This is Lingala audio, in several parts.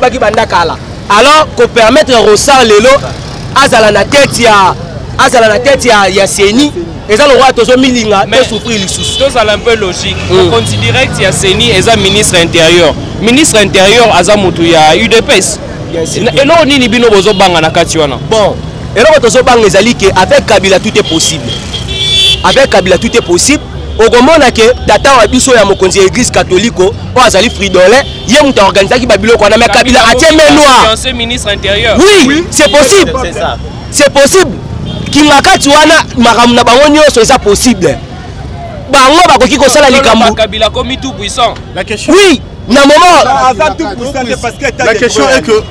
baki banda kala. Alors qu'on permettre Rossard lelo azala na tête ya Seni et ça le roi tozo milinga mais souffrir les sous. Ça c'est un peu logique. On considère que ya Seni est un ministre intérieur. Ministre intérieur azamutu ya UDPS. Et là on ni bino bozo banga na kati wana. Bon, et là tozo banga ezali que avec Kabila tout est possible. Avec Kabila tout est possible. Ogomona ke tata wa biso ya mokonzi église catholique o azali fridolin ye muta organiser ki babilo ko na me Kabila atie menwa c'est ministre intérieur. Oui, c'est possible. C'est ça. C'est possible. Kimakati wana makamu na bango nyonso eza possible. Bango bakoki ko sala likambo. Kabila comme tout puissant. La question. Oui, na moment.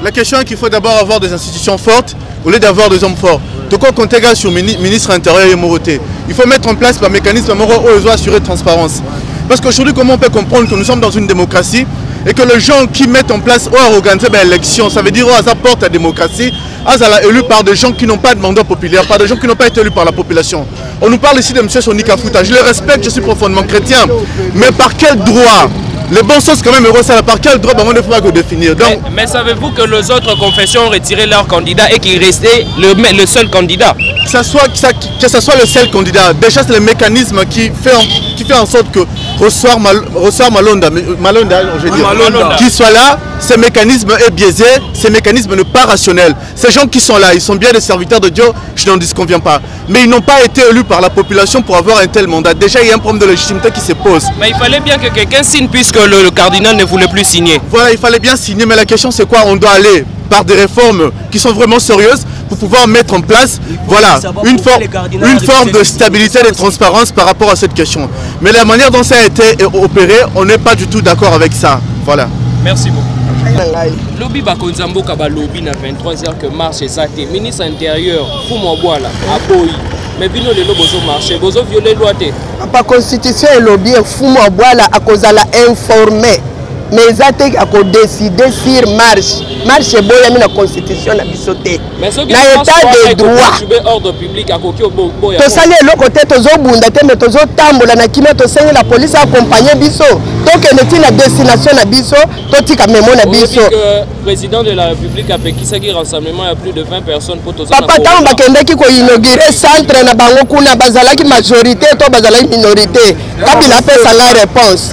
La question est qu'il faut d'abord avoir des institutions fortes au lieu d'avoir des hommes forts. Donc quand on intègre sur ministre intérieur et Moroté, il faut mettre en place un mécanisme où ils ont assuré transparence. Parce qu'aujourd'hui, comment on peut comprendre que nous sommes dans une démocratie et que les gens qui mettent en place ou organiser l'élection, ça veut dire qu'ils apportent la démocratie, ils élus par des gens qui n'ont pas de mandat populaire, par des gens qui n'ont pas été élus par la population. On nous parle ici de M. Sonika Fouta. Je le respecte, je suis profondément chrétien. Mais par quel droit? Les bons sens quand même, par quel droit on ne peut pas définir. Donc, mais savez-vous que les autres confessions ont retiré leur candidat et qu'il restait le seul candidat? Que ce soit le seul candidat, déjà c'est le mécanisme qui fait en sorte que Rossard Malonda, je veux dire, qui soit là, ce mécanisme est biaisé, ce mécanisme n'est pas rationnel. Ces gens qui sont là, ils sont bien des serviteurs de Dieu, je n'en disconviens pas. Mais ils n'ont pas été élus par la population pour avoir un tel mandat. Déjà, il y a un problème de légitimité qui se pose. Mais il fallait bien que quelqu'un signe puisque le cardinal ne voulait plus signer. Voilà, il fallait bien signer, mais la question c'est quoi? On doit aller par des réformes qui sont vraiment sérieuses pour pouvoir mettre en place une forme de stabilité et de transparence par rapport à cette question. Mais la manière dont ça a été opéré, on n'est pas du tout d'accord avec ça. Voilà. Merci beaucoup. Lobby Bakonzambo Kaba lobby na 23h que marche exacté. Ministre intérieur, Fumo Boala, Aboyi. Mais bino le bozo marché, bozo violer loi té. La constitution et lobby Fumo Boala à cause de la informé. Mais ça a décidé sur marche. Marche est bonne dans la constitution na bisoté. Mais ce qui na état de droit. Ordre public à côté au boya. To sali le côté tozo bunda te mais tozo tambola na kima to senga la police accompagner biso. Donc on est na destination na biso, to tika memo na biso. Le président de la République a péquisé qui rassemblement il y a plus de 20 personnes pour tozo. Papa tant bakendaki ko inaugurer centre na bango kuna bazalaki majorité to bazalaki minorité. Kabila pesa la réponse.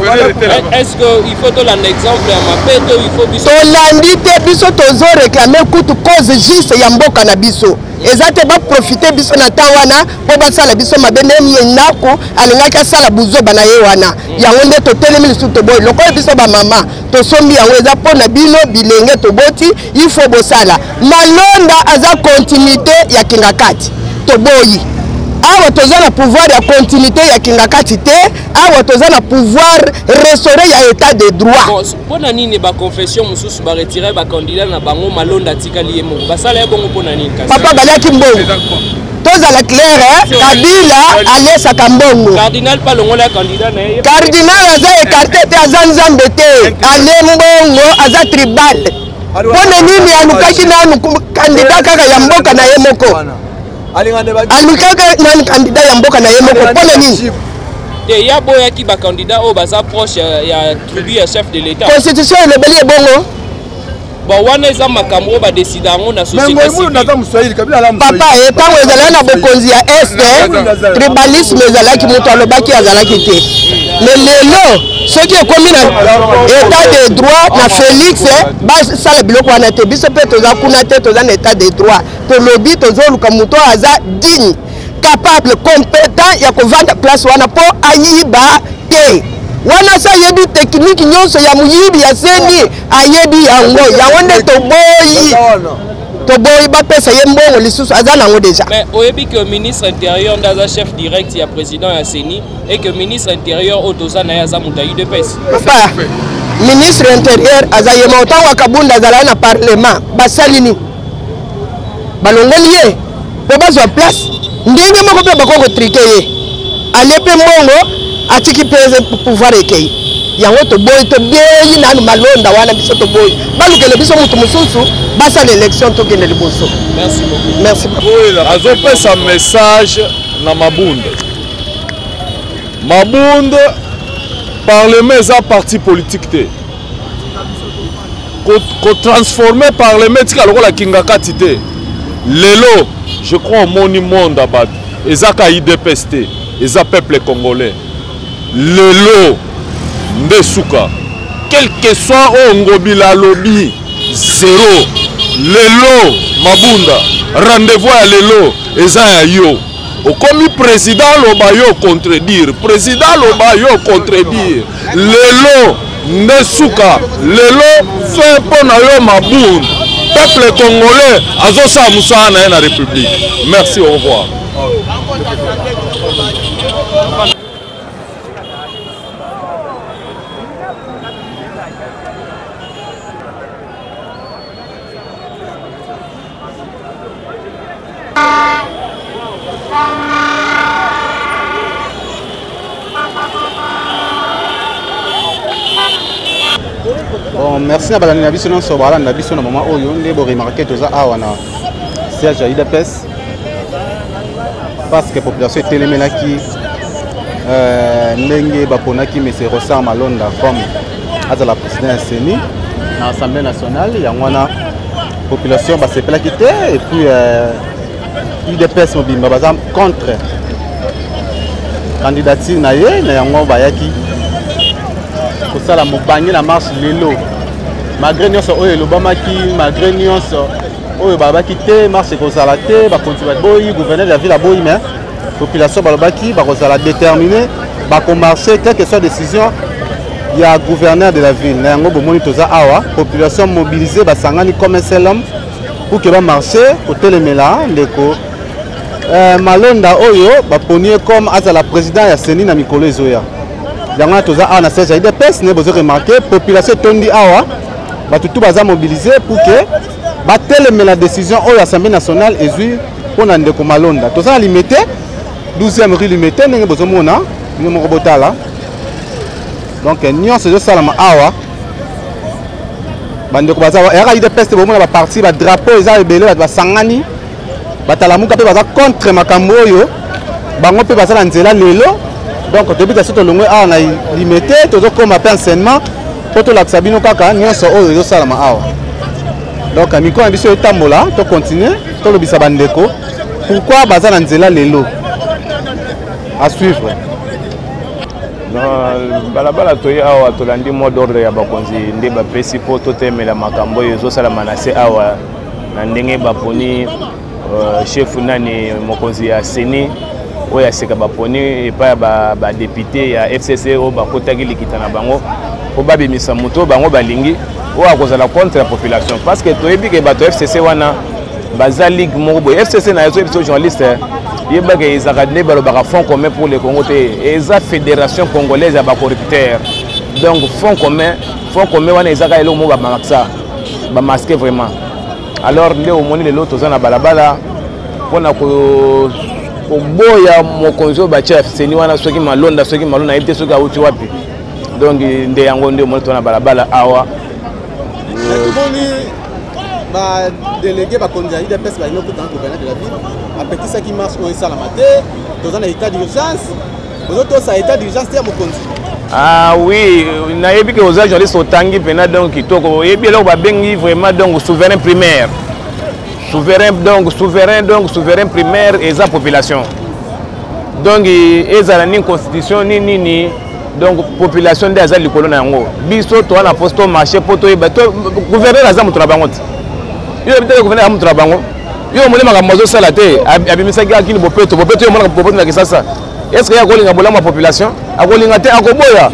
Est-ce qu'il faut un exemple à ma paix il faut biso tolandi biso tozo réclamer kutu cause juste ya mboka na biso ezate ba profiter biso na tawana po basala biso mabene mienako alingaki asala buzoba na ye wana yango nde totelemi lisusu toboyi lokola biso bamama tosombi yango eza mpo na bino bilenge toboti il faut bosala Malonda aza continuité ya Kingakati toboyi awa toza na pouvoir ya continuité ya Kingakati te awa toza na pouvoir restaurer ya état de droit. Pona nini ba confession mususu ba retirer ba candidat na bango Malonda tikali yemo basala bongo pona nini kasi papa balaki mbongo tozala clair Kabila alesa kambongo cardinal pa longola candidat na ye cardinal aza écarté te aza nzambe te ale mbongo aza tribal pona nini anukaki na candidat kaka ya mboka na ye moko alikaka nani candidat ya mboka na ye moko pona nini te ya boya ki ba candidat o baza proche ya tribu ya chef de l'état constitution elebeli ebongo bon wana eza makambo ba décider ngo na société civile papa etango ezalaki na bokonzi ya este tribalisme ezalaki moto alobaki azalaki te mais lelo soki ekomi na état de droit na Félix basala biloko wana te biso mpe toza kuna te toza na état de droit tolobi tozoluka moto aza digne capable compétent ya kovanda place wana po ayiba te wana sa yebi technique nyonso ya muyibi ya seni ayebi yango yango nde toboyi bapesa ye mbongo lisusu aza nango déjà. Mais oyebi que ministre intérieur ndaza chef direct ya président ya Seni et que ministre intérieur otoza na yaza muta UDPS. Papa ministre intérieur aza yema otango akabunda azala na parlement basalini balongoli ye po bazwa place ndenge moko pe bakoko trike ye alepe mbongo atiki pese pouvoir ekei yango toboyi tobeyi nanu Malonda wana biso toboyi balukele biso mutu mususu basala élection tokende liboso. Merci beaucoup. Merci beaucoup. Azopesa message na Mabunda. Mabunda parlement eza parti politique te. transformé par les médecins la kingaka tité. Lelo, je crois au monde abat. Ezaka IDPST, Eza peuple congolais. Lelo, Ndesuka. Quel que soit Ongobi la lobby, zéro. Lelo, Mabunda. Rendez-vous à Lelo, Eza ya yo. Au commis président Lobayo contredire. Président Lobayo contredire. Lelo, Ndesuka. Lelo, fait pour Nayo Mabunda. Peuple congolais, Azosa Moussa na la République. Merci, au revoir. Bon, merci à Balani Nabiso non Sobala Nabiso na moment oyo ndebo remarquer toza awana siège à IDPS parce que la population est téléménaki ndenge baponaki mais c'est Rossard Malonda comme à la présidence CENI dans l'Assemblée nationale il y a une population bah c'est pas quitté et puis IDPS mobimba bazam contre candidature na ye na yango bayaki pour ça la mobagné la marche lelo malgré nyonso oyo elobamaki malgré nyonso oyo babaki te marche kozala te bakontinue boyi gouverneur de la ville aboyi mais population balobaki bakozala déterminé bakomarcher quelle que soit décision il y a gouverneur de la ville na yango bomoni toza awa population mobilisée basangani comme un seul homme pour que bamarcher kotelemela ndeko Malonda oyo baponi comme azala président ya CENI na mikolo ezoya yango toza awa na siège de pes ne bozo remarquer population tondi awa batutu baza mobilisé pour que bateleme la décision au l'Assemblée nationale ezui pour ndeko Malonda toza limité 12e rue limité ndenge bozo mona ni mo robotala donc nyonso zo salama awa bandeko baza era ide peste bomona ba parti ba drapeau eza ebele ba sangani batalamuka pe baza contre makambo oyo bango pe baza na nzela lelo donc depuis que soto longwe awa na limité tozo comme appel enseignement poto la sabino kaka nyonso oyo zo salama awa donc miko na biso etambola to continuer to lobisa bandeko pourquoi baza na nzela lelo à suivre dans balabala toye awa tolandi mot d'ordre ya bakonzi nde bapesi po totemela makambo oyo ezosala manase awa na ndenge baponi chef nani mokonzi ya CENI oyo aseka baponi epai ya badepute ya FCC oyo bakotaki likita na bango po babimisa moto bango balingi oyo akozala contre la population parce que toyebi ke bato FCC wana baza ligue moko boye FCC na yezo biso journaliste yebaka ezaka nde balobaka fonds commun pour le Congo te eza fédération congolaise ya bacorrupteur donc fonds commun wana ezaka eloko moko bamakisa bamaske vraiment alors nde omoni lelo toza na balabala mpona koboya mokonzi oyo batia CENI wana soki Malonda yebi te soki awuti wapi donc nde yango nde omoni toza na balabala awa ba délégué ba konja IDPS ba inoko dans gouverneur de la ville a petit ça qui marche au sala maté dans un état d'urgence aux autres ça état d'urgence te mokonzi ah oui na yebi que aux journalistes otangi pena donc kitoko yebi eloko ba bengi vraiment donc souverain primaire souverain primaire et sa population donc ezala ni constitution ni donc population de azali likolo na yango biso to na posto marché poto yeba to gouverneur azamu to na bango yo bitele gouverneur azamu to na bango yo molema ka mozo sala te abimisaki akini bopeto yo mona bopeto na kisasa est-ce que ya kolinga bolama population akolinga te akoboya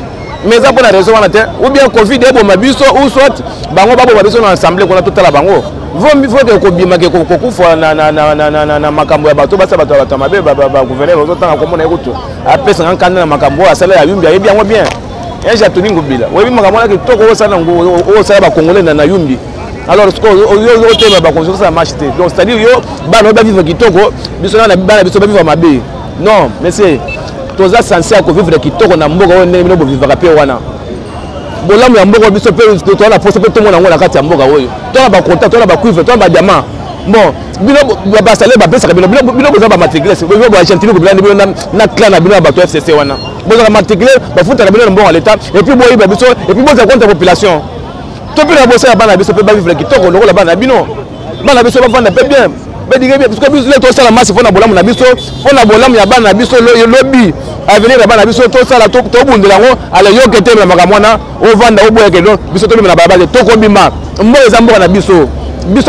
mais ça pour la raison wana te ou bien covid ebo mabiso ou soit bango babo babiso na assemblée kona totala bango faut que kobima ke kokufa na makambo ya bato basa bato mabe ba gouverneur ozotanga komona ekutu apesa ngankanda na makambo asala ya yumbi ayebi yango bien enja toni ngobila webi makambo na kitoko osala ngo osala ba congolais na yumbi alors ce que tema ba konzo ça marche te donc c'est à dire yo bana ba vivre kitoko biso na bana biso ba vivre mabe non mais c'est toza censé ko vivre kitoko na mboka wone bino bo vivre pe wana bolamu ya mboka biso pe to na poste pe to mona ngona kati ya mboka oyo to na ba contact to na ba cuivre to na ba diamant bon bino ba salé ba pesa bino boza ba matriculer bino ba Argentine ko bino na clan na bino ba to FCC wana boza matriculer ba futa na bino mboka l'état et puis boyi ba biso et puis boza contre population to pe na bossa ya bana biso pe ba vivre kitoko lokola bana bino bana biso ba vanda pe bien be dire bien parce que biso to sala masi fona bolamu na biso fona bolamu ya bana biso lobi avenir ya bana biso to sala to bundela ngo ala yo kete na makamwana o vanda o boya kelo biso to na baba to ko bima mbo ezambo na biso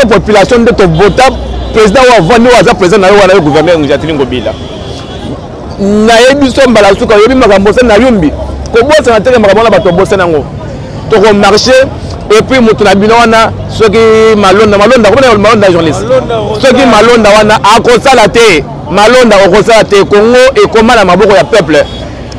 population de to vota président wa vandi wa za président na yo wana yo gouverneur Njatili Ngobila na yebiso mbala suka yebi makambo sa na yumbi ko bosa na teke makambo na bato bosa nango to ko marché et puis mutu na bino wana soki malonda ko malonda journaliste soki malonda wana akosala te malonda okosala te Congo ekoma na maboko ya peuple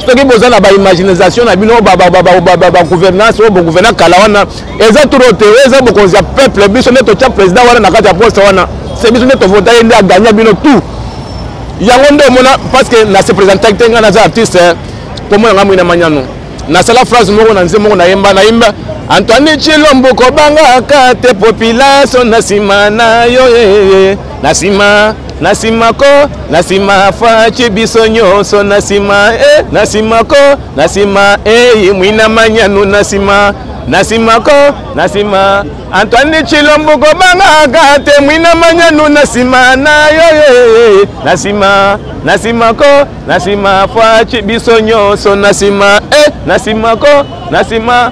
soki boza na ba imagination na bino ba gouvernance o gouvernement kala wana eza trop te eza bokonzi ya peuple biso neto cha président wana na kati ya poste wana c'est biso neto vota yende a gagner bino tout yango nde mona parce que na se présenter tenga na za artiste pour moi ngamwe na manyano na sala phrase moko na nze moko na yemba Antoine Chilombo kobanga kate population nasima na yo nasima ko nasima fachi bisonyo so nasima nasima ko nasima mwina manyano nasima ko nasima Antoine Chilombo kobanga kate mwina manyano nasima na yo nasima ko nasima fachi bisonyo so nasima nasima ko nasima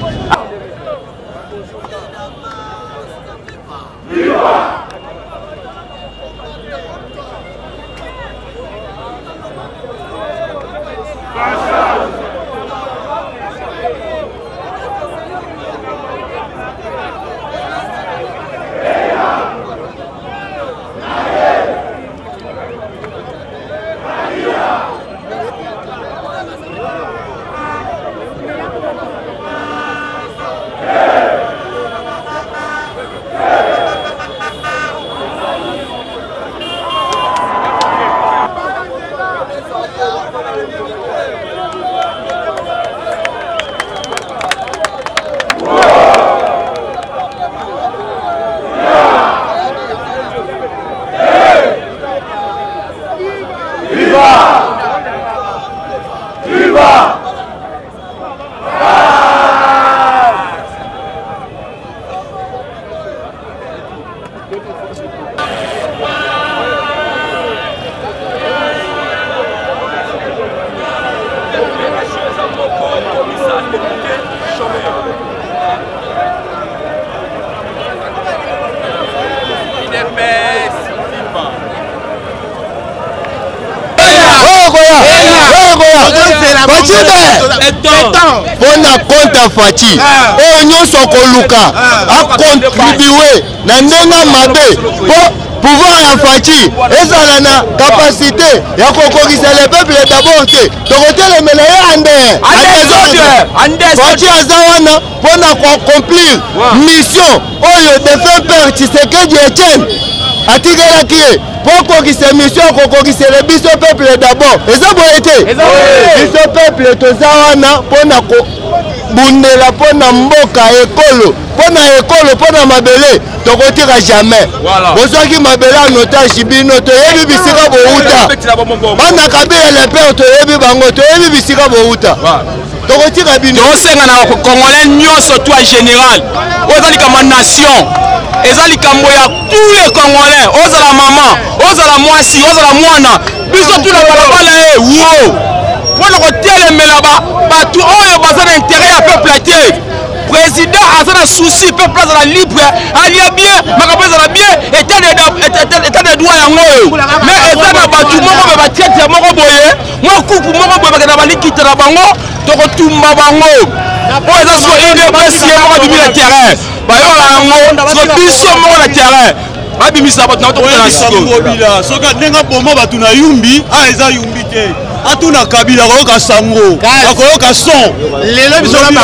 Pona konta Fachi o nyonso koluka a contribuer na ndenga mabe po pouvoir ya Fachi ezala na capacité ya kokokisa le peuple d'abord te tokotelemela ye ande Fachi aza wana pona accomplir mission oyo défunt père Tshisekedi Etienne atikelaki ye pokokisa mission kokokisele biso peuple d'abord eza boye te biso peuple toza wana pona bundela pona mboka ekolo pona mabele tokotika jamais bozwaki mabele en otage bino toyebi bisika bouta bana kabila le père toyebi bango toyebi bisika bouta tokotika bino tosenga na congolais nyonso toi général ozalika ma nation ezalika mboya tous les congolais ozala maman ozala mwasi ozala mwana biso tuna balabala wo pona kotelemela bato oyo baza na intérêt ya peuple te président aza na souci peuple azala libre alia bien makambo ezala bien état de droit yango oyo mais eza na bato moko be batiete moko boye mwa kupu moko boye bakenda balikita na bango tokotumba bango oyo eza so idps ye moko abimi na terrain bayola yango so biso moko na terrain babimisa bato na tokotana siko soki ndenge boma bato na yumbi eza yumbi te atuna kabila akoyoka sango akoyoka son lelo biso na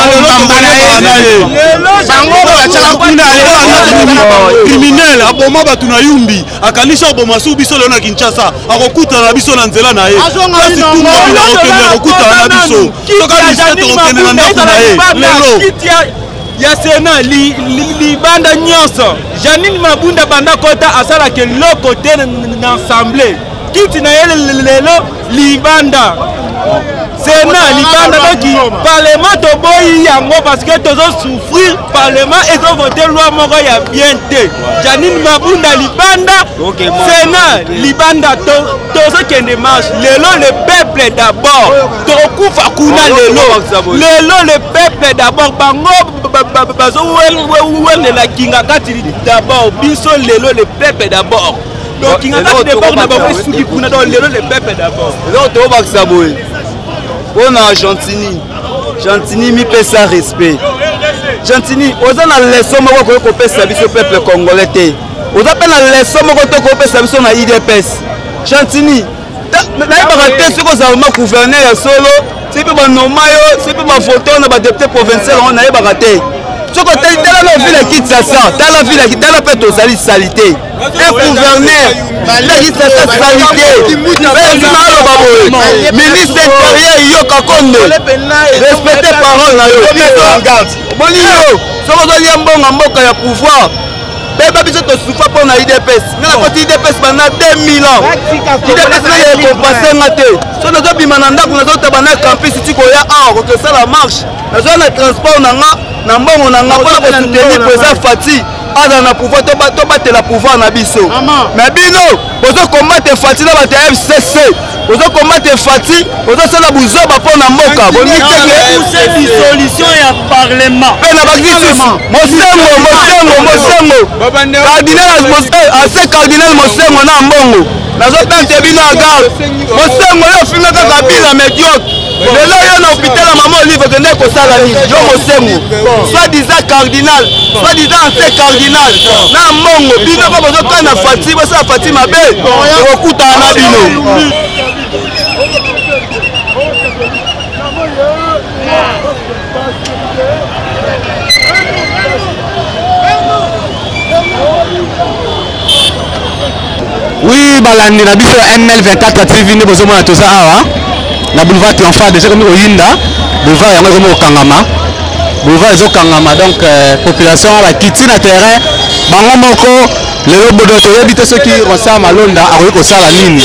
criminel aboma bato na yumbi akanisa aboma su biso lelo na Kinshasa akokutana na biso na nzela na ye kasi tumobila okende akokutana na biso soka tokokende na ndako na ye lelo ya sena libanda nyonso Janine Mabunda banda kota asalaki loko te na assemblée kiti na ye lelo libanda sena libanda doki parlement toboyi yango parce que tozo souffrir parlement et tozo voter loi moko ya bien te. Janine Mabunda libanda, Sénat libanda tozo kende marche. Lelo le peuple d'abord. Tokufa kuna lelo. Lelo le peuple d'abord. Bango bazo ouel la kinga kati d'abord. Biso lelo le peuple d'abord. Donc kinga kati d'abord na bango suki kuna donc lelo le peuple d'abord. Donc to bakisa boy. On a Gentini mi pesa respect. Gentini, oza na leçon moko ko kopesa biso peuple congolais te. Oza pe na leçon moko to kopesa biso na IDPS. Gentini, na yeba te siko za ma gouverneur ya solo, c'est pe ba nomayo, c'est pe ba photo na ba député provincial on na yeba te. Soko te tala la ville qui ça, tala ville qui tala pe to sali salité. Un gouverneur, la qui ça salité. Ministre intérieur Yoka Kondo. Respectez parole na yo. Boni yo, soko zo yambonga mboka ya pouvoir. Beba biso to soufa pour na IDPS. Na côté IDPS bana 2000 ans. IDPS na ye compenser ngate. So na zo bima na ndako na zo tabana campus tiko ya or que ça la marche. Na zo na transport na nga na mbongo na nga pour soutenir président Fati. Aza na pouvoir to battre la pouvoir na biso. Mais bino, bozo combattre Fati na battre FCC. Bozo combattre Fati, bozo sala buzoba pour na mboka. Boni teke dissolution ya parlement. Pe na bagiti Mosengo. Cardinal Mosengo, cardinal Mosengo na mbongo. Nazo tante bino agar. Mosengo yo finga kaka bila médiocre. Lelo yo na hôpital ya maman Olive que ndeko sala ni yo Mosengo. Soit disant cardinal, soit disant ancien cardinal. Na mbongo bino ko bozo kana Fati, bozo Fati mabe. Okuta na bino. Oui, balandi na biso ML24 TV ne bozo mona toza awa na boulevard Triomphal déjà comme oyinda boulevard yango comme okangama boulevard ezo kangama donc population ba kiti na terrain bango moko lelo bodo toyebi te soki Rosa Malonda akoki kosala nini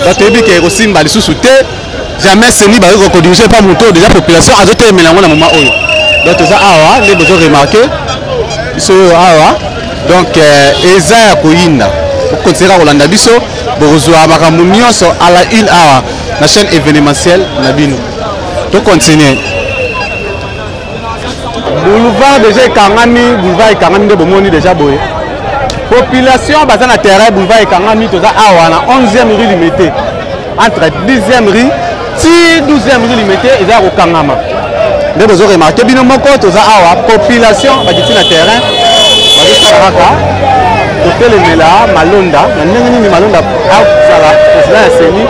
donc toyebi ke kosimba lisusu te jamais seni ba ko diriger pas moto déjà population azotemela ngo na moment oyo donc toza awa ne bozo remarquer biso awa donc eza ya koyinda pour continuer à Rolanda Bisso, pour rejoindre Maramounion à la une heure, la chaîne événementielle Nabino. Tout continue. Boulevard déjà Kangami, boulevard Kangami de Bomoni déjà boy. Population basée na terrain boulevard Kangami tout ça awa na 11e rue limitée. Entre 10e rue, 12e rue limitée et là au Kangama. Vous avez remarqué bien moko tout ça awa population basée na terrain, basée Saraka. Côté le Mela, Malonda, Nani Malonda, Sala, président de Seni,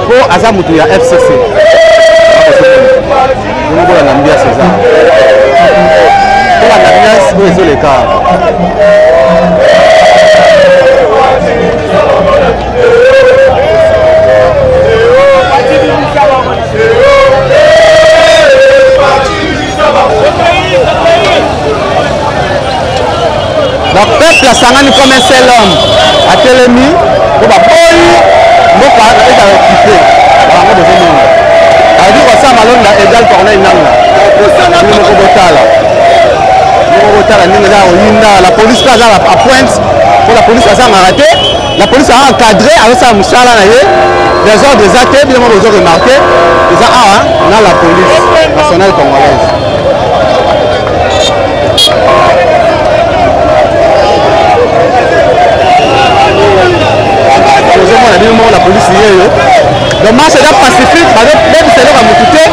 pour Azamutu ya FCC. Nous avons la Nambia César. Pour la Nambia, nous avons les cas. Donc, peuple a sangani comme un seul homme. À Télémi, pour la boy, pour la équipe. Vraiment de ce monde. A dit que ça, Malonda égal Corneille Nanga. La police a à pointe. Pour la police a arrêté. La police a encadré avec sa moussala. Des ordres des actes, bien vous avez remarqué. Ils ont la police nationale congolaise. La police est le marché est pacifique, même si c'est Moutouté,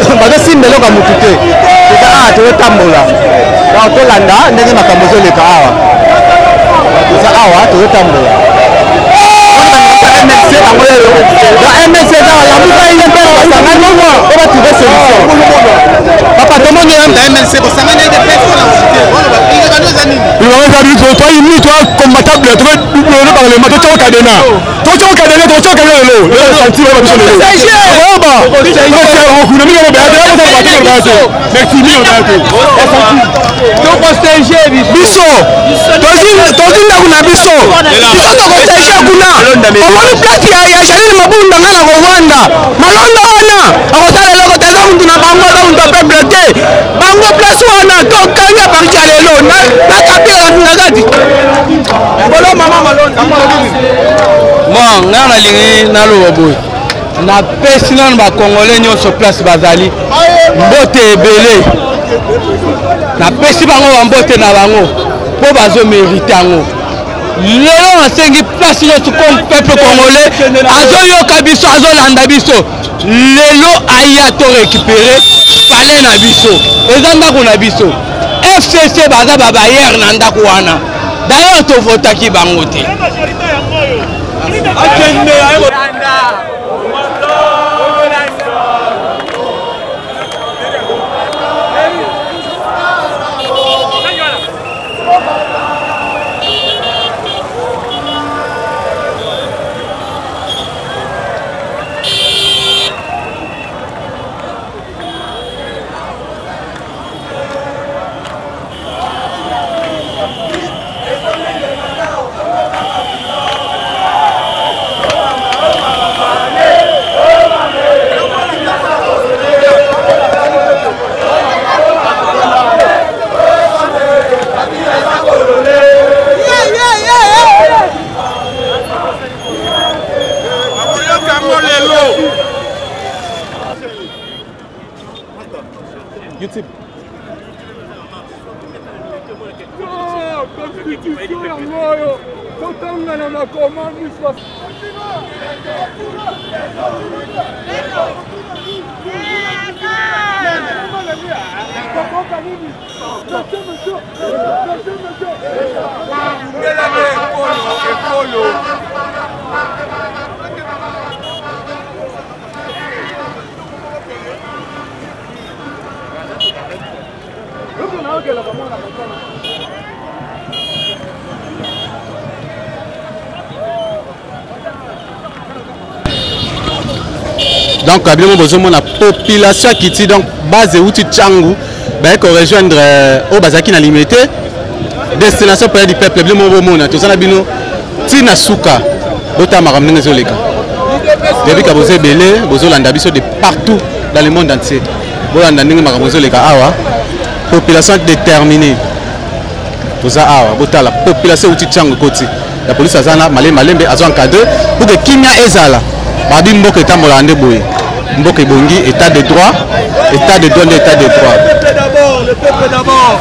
c'est si Melo Moutouté. C'est ah, tu veux tambola. Dans tout l'anda, n'est pas Makambozo le Kawa. C'est ah, tu veux tambola. MLC, dans MLC, la moussa il est bien, on va trouver solution. Papa, tout le monde est dans MLC, pour ça, il y a des personnes là. Il va falloir que toi, il toi, combattable, tu vas doubler par le matin, tu vas cadena. Tu vas cadena, tu vas cadena l'eau. Le senti, on va besoin de l'eau. Ah bah, c'est un coup de mille, on va dire, on va partir de là. Merci bien, on va dire. Donc, on s'est gé, Bisso. Tozi na kuna Bisso. Bisso to ko stage kuna. Omoni plate ya Janine Mabunda ngana ko Rwanda. Malonda wana. Akotala loko teza mtu na bango bango place wana tokanga parti ya lelo na Kabila ngakati bolo mama Malonda moi nga nalingi naloba boye napesi nano bakongole nyonso place bazali mbote ebele napesi bango bambote na bango mpo bazomerite yango lelo nasengi place nyonso comme peuple congolais azoyoka biso azolanda biso lelo aya to récupérer palais na biso eza ndako na biso FCC baza babayere na ndako wana d'ailleurs tovotaki bango te YouTube. Donc, la population qui dit donc base où tu Tchangou, ben qu'on rejoindre au Bazaki na limité destination pour du peuple bien mon monde tout ça na bino tina suka bota maramne zoleka depuis que vous êtes belé vous landa biso de partout dans le monde entier vous landa ninga maramne zoleka awa population déterminée tout ça awa bota la population où tu Tchangou côté la police azana malembe azo encadré pour que kimia ezala babi mboka etambola ande boye mboka ebongi état de droit état de droit. Le peuple d'abord.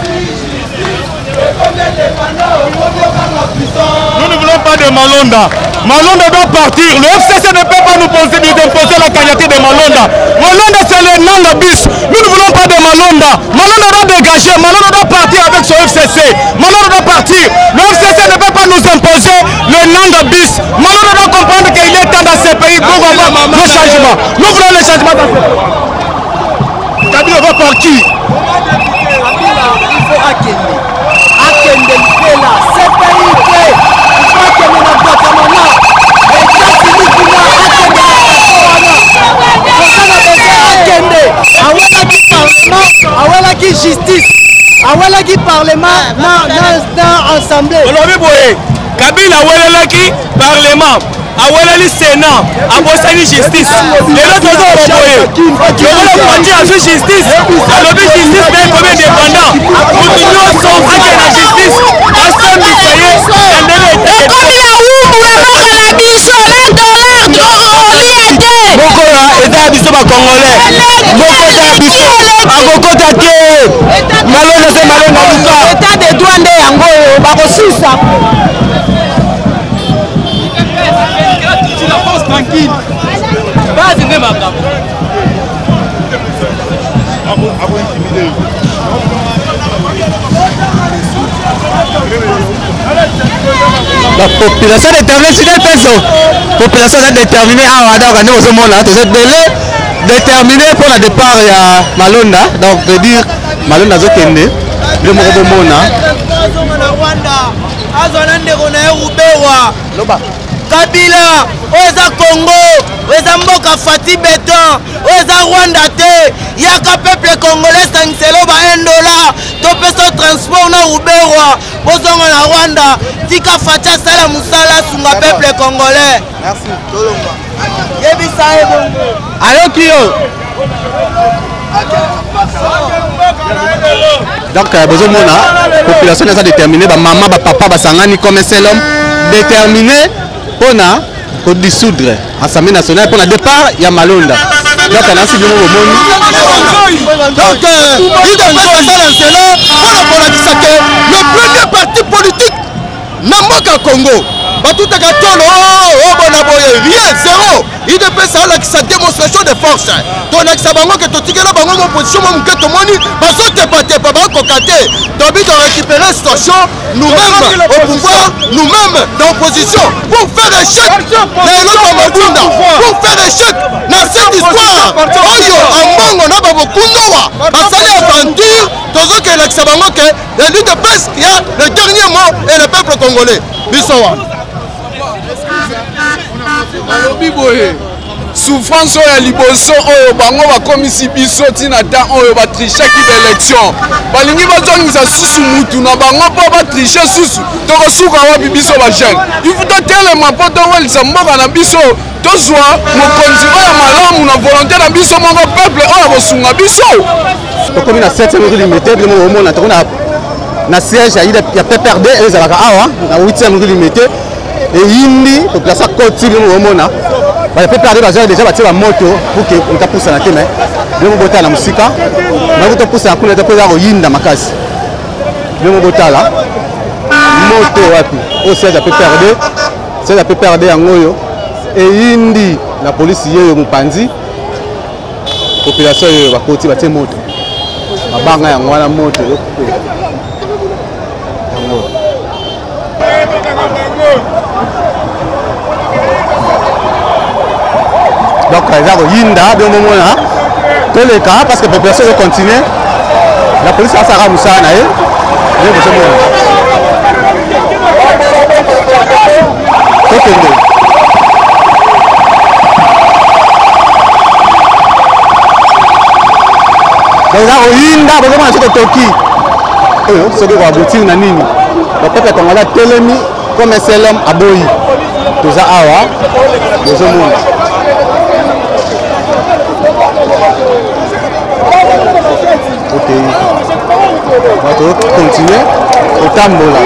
Nous ne voulons pas de Malonda. Malonda doit partir. Le FCC ne peut pas nous imposer la candidature de Malonda. Malonda c'est le Nanga bis. Nous ne voulons pas de Malonda. Malonda doit dégager. Malonda doit partir avec son FCC. Malonda doit partir. Le FCC ne peut pas nous imposer le Nanga bis. Malonda doit comprendre qu'il est temps dans ces pays pour avoir le changement. Nous voulons le changement dans ces pays. Kabila va partir. Il faut Akende. Akende est là. C'est pays que il faut Akende na Guatemala. Les États-Unis kuna Akende. Awelaki parlement, awelaki justice, awelaki parlement na assemblée. Olobi boye. Kabila awelaki parlement. Awelali Sénat, abosani justice. Les autres ont boye. Le justice. Alobi justice mais comme indépendant. Nous sommes à la justice. Ensemble état de droit nde yango bakosisa. la pense tranquille. Base nde makambo. La population déterminée, population déterminée à Ouadaka, nous sommes là, tous déterminé pour le départ à Malonda, donc je veux dire Malonda Zokende, le Morobomona. Kabila, oza Congo, oza mboka Fati Beton, oza Rwanda te, yaka peuple congolais sangselo ba $1, to peso transport na Uberwa, bozonga na Rwanda, tika Fati sala musala sunga peuple congolais. Merci. Tolonga. Yebisa ebongo. Allo Kio. Donc, la population est déterminée, maman, papa, basangani comme un seul homme, déterminé pour dissoudre l'Assemblée nationale pour le départ, il y a Malonda. Donc, on a suivi donc, il devrait passer dans cela pour le premier parti politique Namboka Congo. Tout est gâteau, rien, zéro. Il devrait ça la démonstration de force. Donc, ça va que tu as une position, tu dois récupérer la situation, nous-mêmes au pouvoir, nous-mêmes dans l'opposition, pour faire échec pour faire échec dans cette histoire. Oyo, en Bongo, on a beaucoup de parce que l'aventure, la lutte de presse, il y a le dernier mot et le peuple congolais. Bissowa. Souffrance ya liboso oyo bango bakomisi biso tina ta oyo batrichaki l'élection balingi bazongisa susu mutu na bango po batriche susu tokosuka wapi biso bajeune il totelema po towelisa mboka na biso tozwa mokonzi oyo malamu na volonté na biso moko peuple oyo bosunga biso tokomi na 7e limité bino omona tokona na siège ya PPRD ezalaka awa na 8e limité et yindi population koti bino omona ba PPRD baza déjà batie ba moto pour que on tapusa na teme bino bota na musika na ko tapusa na kuna tapoza ko yinda makasi bino botala moto wapi au siège ya PPRD c'est la PPRD yangoyo et yindi la police yeyo mupanzi population yeyo bakoti batie moto mabanga yango wana moto donc les gens yinda bien moment là tous les cas parce que la population va continuer la police va s'arrêter ça na ye donc là yinda parce que moi je toki ce que va aboutir na nini le peuple congolais telemi comme un seul homme à boyi tout ça awa les hommes ok on va continuer au tambola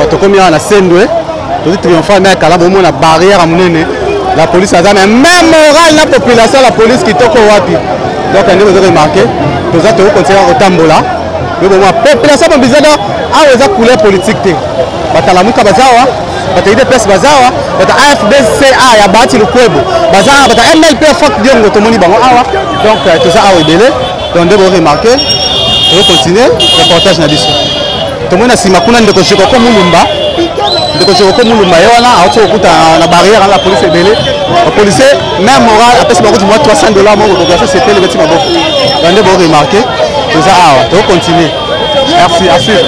tokomi na sendwe tozi triomphal mais kala bomo na barrière à munene la police a jamais même moral la population la police qui toko wapi donc on vous remarqué toza to continuer à tambola mais bon population ba bizada a eza couleur politique te batala muka bazawa bata IDPS bazawa bata AFDCA ya bati le kwebo bazawa bata MLP fak diongo tomoni bango awa donc toza awa ibele donc de vous remarquer on continuer reportage na biso tomona sima kuna ndeko shiko ko mulumba yona auto okuta na barrière la police ebele la police même moral après c'est beaucoup $300 mon population c'était le petit maboko donc vous remarquer tout ça awa to continuer merci à suivre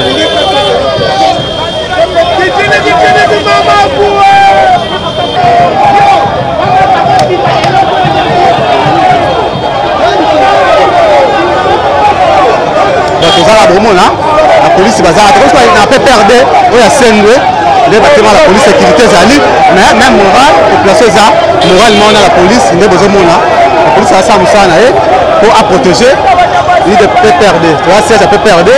donc tout ça là la police bazar na PPRD ou ya sendwe de bâtiment la police sécurité zali mais même moral population za moralement la police ne besoin mona la police a ça musana pour à protéger l'île de PPRD tu vois siège à PPRD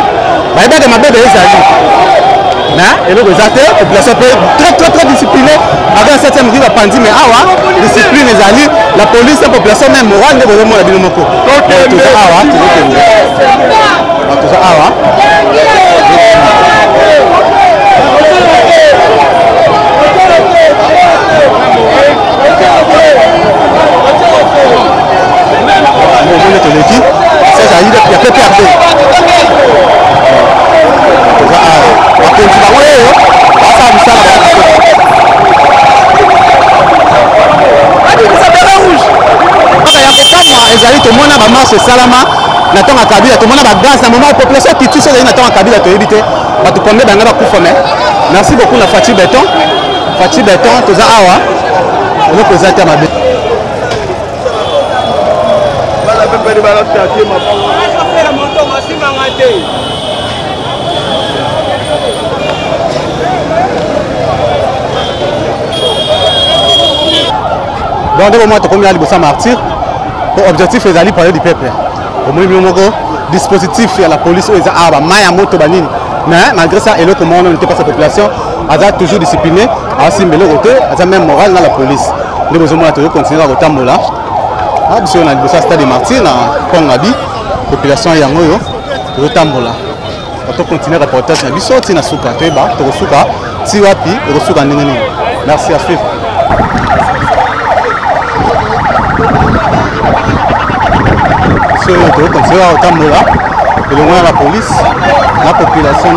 ba eba de mabebe ezali mais et le rezate population très disciplinée avec 7e rue à Pandi mais awa discipline ezali la police la population même morale ne besoin mona bino moko tout ça awa tout ça awa tomona ba marche salama na tonga kabila tomona ba gaz na moment population qui tue na tonga kabila to ebité ba to combien banga ba kufa mais merci beaucoup na Fati Béton toza awa on ko zata mabe bala pepe bala tati ma faire monto masima ngate donc au moment comme il y a le martyr pour objectif les alliés parler du peuple au moins le dispositif à la police ils a ba maya moto banini mais malgré ça et le comment on n'était pas sa population a toujours discipliné a simbelé côté a même moral dans la police nous besoin toujours continuer à retambola ah si on a besoin stade des martyrs na Pongabi population yango yo retambola on continuer reportage na biso tina suka teba to suka si wapi to suka ndenge merci à suivre. On continue à Tambola et le moins la police, la population.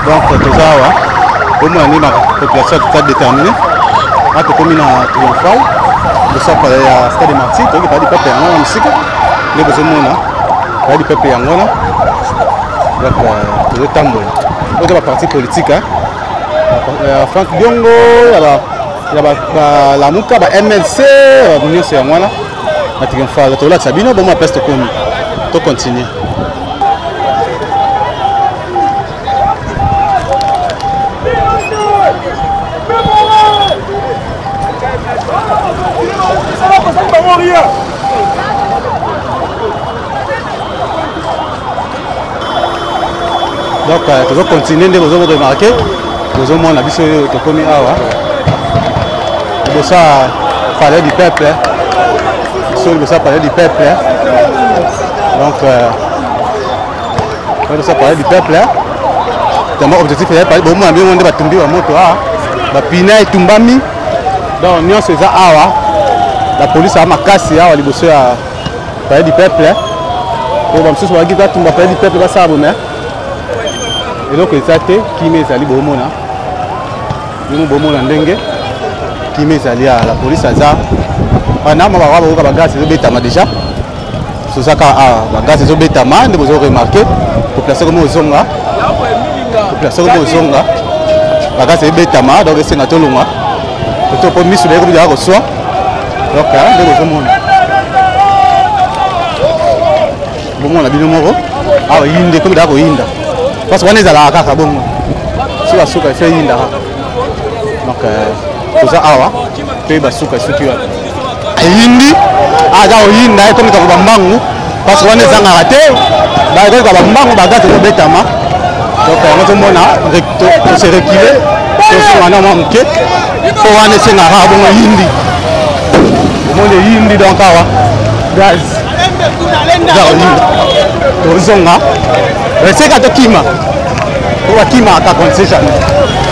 Donc, tout ça, au moins, la population est déterminée. À tout comme à triomphal, de ça, il y a stade de martyrs, il y a des peuples en musique, les besoins, il y a des peuples en Angola. Donc, le Tambola. Donc, la partie politique, Franck Diongo, il y a la Mouka, MLC, l'Union c'est Angola. Triomphal, tu relaxes bien, bon, ma peste comme tu continues. Donc, tu vas continuer, vous avez remarqué, vous avez mon avis sur le commis Awa. Vous ça parler du peuple. Ça parlait du peuple. Donc, ça parlait du peuple. Mon objectif est de parler de moi, on va tomber à moto. Pina et Tumbami. Donc, nous sommes à la police a ma casse, il y a parler du peuple. On va me soucier de parler du peuple. Et donc, ça qui m'est allé au Mona. Nous sommes qui m'est allé à la police. Ana ma ba gaz zo betama déjà so saka ba gaz zo betama ndebo zo remarquer population comme ozonga ba gaz zo betama donc c'est na tolonga to po misu le ko dia ko so donc ndebo zo mona bongo na bino moko awa yinde comme da ko yinda parce que on est à la kaka bongo si la suka fait yinda donc to za awa pe ba suka suki wa yindi aza oyinda etomi ka bambangu parce que on est en raté ba ko ka bambangu ba gata betama donc on se mona recto se reculer to se wana manke ko wana se na ha bongo yindi mo yindi donc awa gaz za oyinda to zonga c'est ka to kima ko wa kima ka concession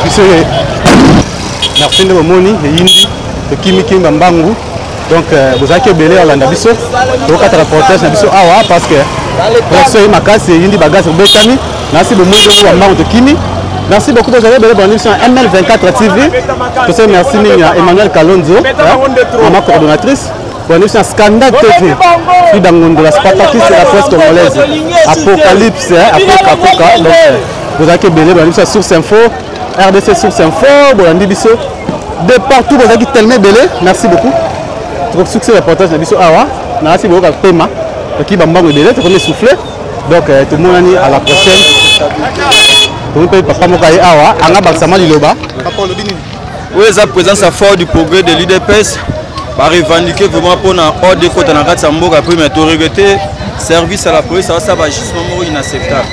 puisque merci de moni yindi to kimi kimba mbangu. Donc, vous avez belé à l'andabiso, vous avez reportage nabiso awa parce que pression ma casse et indi bagage au betami. Merci beaucoup de vous de Kimi. Merci beaucoup de vous avez belé dans l'émission ML24 TV. Tout ça merci à Emmanuel Kalonzo, ma coordonnatrice. Pour l'émission Scandale TV, puis dans de la Spartakis et la presse congolaise. Apocalypse, après Kakuka. Donc, vous avez belé dans l'émission Source Info, RDC Source Info, Bolandibiso. De partout, vous avez tellement belé. Merci beaucoup. Trop succès reportage na biso awa na asi boka pema qui bambango belé to souffler donc tout le monde à la prochaine tout le papa mokaye awa anga baksama liloba papa lobini oui ça présence à fort du progrès de l'UDPS par revendiquer vraiment pour na ordre de côté na katsa mboka après mais to regretter service à la police ça va justement inacceptable